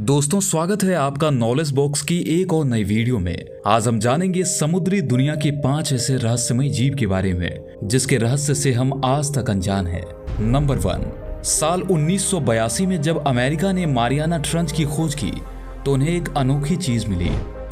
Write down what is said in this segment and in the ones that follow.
दोस्तों, स्वागत है आपका नॉलेज बॉक्स की एक और नई वीडियो में। आज हम जानेंगे समुद्री दुनिया के 5 ऐसे रहस्यमय जीव के बारे में जिसके रहस्य से हम आज तक अनजान हैं। नंबर 1, साल 1982 में जब अमेरिका ने मारियाना ट्रेंच की खोज की तो उन्हें एक अनोखी चीज मिली।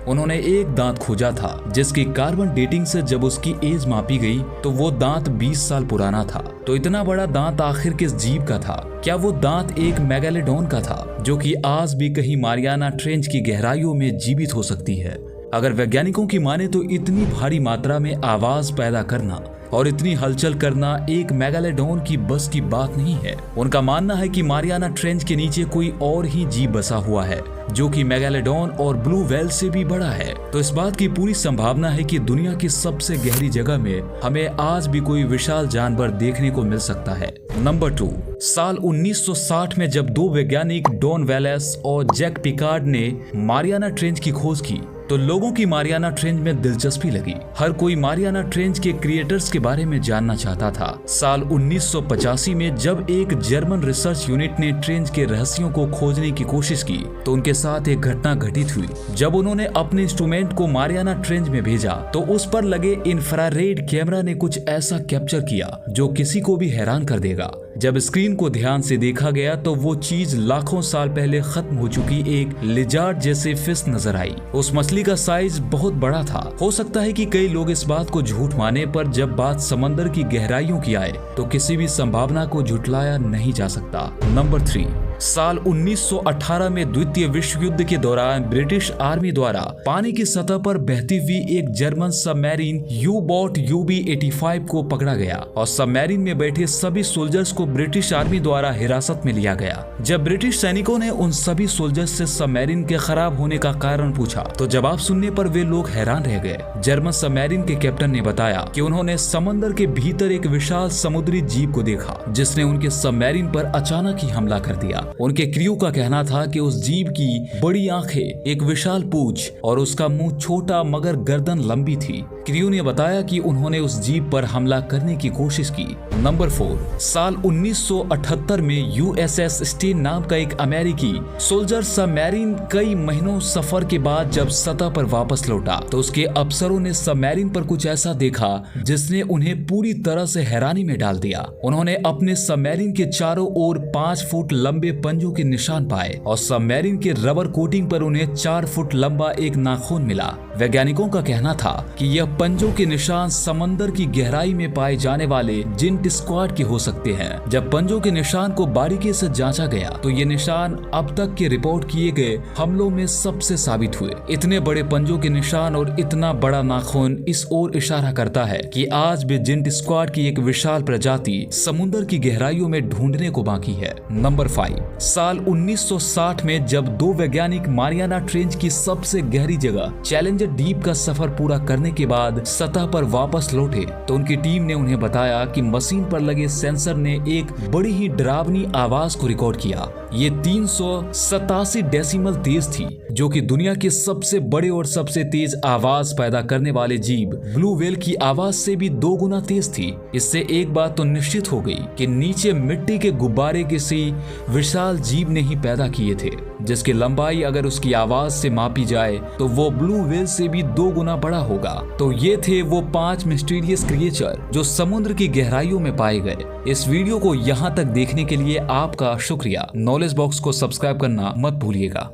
उन्होंने एक दांत खोजा था जिसकी कार्बन डेटिंग से जब उसकी एज मापी गई तो वो दांत 20 साल पुराना था। तो इतना बड़ा दांत आखिर किस जीव का था? क्या वो दांत एक मेगालोडॉन का था जो कि आज भी कहीं मारियाना ट्रेंच की गहराइयों में जीवित हो सकती है? अगर वैज्ञानिकों की माने तो इतनी भारी मात्रा में आवाज पैदा करना और इतनी हलचल करना एक मेगालोडॉन की बस की बात नहीं है। उनका मानना है कि मारियाना ट्रेंच के नीचे कोई और ही जीव बसा हुआ है जो कि मेगालोडॉन और ब्लू व्हेल से भी बड़ा है। तो इस बात की पूरी संभावना है कि दुनिया की सबसे गहरी जगह में हमें आज भी कोई विशाल जानवर देखने को मिल सकता है। नंबर 2, साल 1960 में जब 2 वैज्ञानिक डॉन वेलेस और जैक पिकार्ड ने मारियाना ट्रेंच की खोज की तो लोगों की मारियाना ट्रेंच में दिलचस्पी लगी। हर कोई मारियाना ट्रेंच के क्रिएटर्स के बारे में जानना चाहता था। साल 1985 में जब एक जर्मन रिसर्च यूनिट ने ट्रेंच के रहस्यों को खोजने की कोशिश की तो उनके साथ एक घटना घटित हुई। जब उन्होंने अपने इंस्ट्रूमेंट को मारियाना ट्रेंच में भेजा तो उस पर लगे इंफ्रारेड कैमरा ने कुछ ऐसा कैप्चर किया जो किसी को भी हैरान कर देगा। जब स्क्रीन को ध्यान से देखा गया तो वो चीज लाखों साल पहले खत्म हो चुकी एक लिजार्ड जैसे फिश नजर आई। उस मछली का साइज बहुत बड़ा था। हो सकता है कि कई लोग इस बात को झूठ माने, पर जब बात समंदर की गहराइयों की आए तो किसी भी संभावना को झुटलाया नहीं जा सकता। नंबर 3, साल 1918 में द्वितीय विश्व युद्ध के दौरान ब्रिटिश आर्मी द्वारा पानी की सतह पर बहती हुई एक जर्मन सबमरीन यू-बोट UB-85 को पकड़ा गया और सबमरीन में बैठे सभी सोल्जर्स को ब्रिटिश आर्मी द्वारा हिरासत में लिया गया। जब ब्रिटिश सैनिकों ने उन सभी सोल्जर्स से सबमरीन के खराब होने का कारण पूछा तो जवाब सुनने पर वे लोग हैरान रह गए। जर्मन सबमरीन के कैप्टन ने बताया कि उन्होंने समंदर के भीतर एक विशाल समुद्री जीव को देखा जिसने उनके सबमरीन पर अचानक ही हमला कर दिया। उनके क्रू का कहना था कि उस जीव की बड़ी आंखें, एक विशाल पूंछ और उसका मुंह छोटा मगर गर्दन लंबी थी। क्रू ने बताया कि उन्होंने उस जीव पर हमला करने की कोशिश की। नंबर 4, साल 1978 में USS स्टेन नाम का एक अमेरिकी सोल्जर सबमरीन कई महीनों सफर के बाद जब सतह पर वापस लौटा तो उसके अफसरों ने सबमरीन पर कुछ ऐसा देखा जिसने उन्हें पूरी तरह से हैरानी में डाल दिया। उन्होंने अपने सबमरीन के चारों ओर 5 फुट लंबे पंजों के निशान पाए और सबमरीन के रबर कोटिंग पर उन्हें 4 फुट लंबा एक नाखून मिला। वैज्ञानिकों का कहना था कि यह पंजों के निशान समंदर की गहराई में पाए जाने वाले जिंट स्क्वाड के हो सकते हैं। जब पंजों के निशान को बारीकी से जांचा गया तो ये निशान अब तक के रिपोर्ट किए गए हमलों में सबसे साबित हुए। इतने बड़े पंजों के निशान और इतना बड़ा नाखून इस ओर इशारा करता है कि आज भी जिंट स्क्वाड की एक विशाल प्रजाति समुद्र की गहराइयों में ढूंढने को बाकी है। नंबर 5, साल 1960 में जब 2 वैज्ञानिक मारियाना ट्रेंच की सबसे गहरी जगह चैलेंजर डीप का सफर पूरा करने के बाद सतह पर वापस लौटे तो उनकी टीम ने उन्हें बताया कि मशीन पर लगे सेंसर ने एक बड़ी ही डरावनी आवाज को रिकॉर्ड किया। ये 387 डेसिमल तेज थी जो कि दुनिया के सबसे बड़े और सबसे तेज आवाज पैदा करने वाले जीव ब्लू व्हेल की आवाज से भी 2 गुना तेज थी। इससे एक बात तो निश्चित हो गई कि नीचे मिट्टी के गुब्बारे किसी विशाल जीव ने ही पैदा किए थे जिसकी लंबाई अगर उसकी आवाज से मापी जाए तो वो ब्लू व्हेल से भी 2 गुना बड़ा होगा। तो ये थे वो 5 मिस्टीरियस क्रिएचर जो समुद्र की गहराइयों में पाए गए। इस वीडियो को यहाँ तक देखने के लिए आपका शुक्रिया। नॉलेज बॉक्स को सब्सक्राइब करना मत भूलिएगा।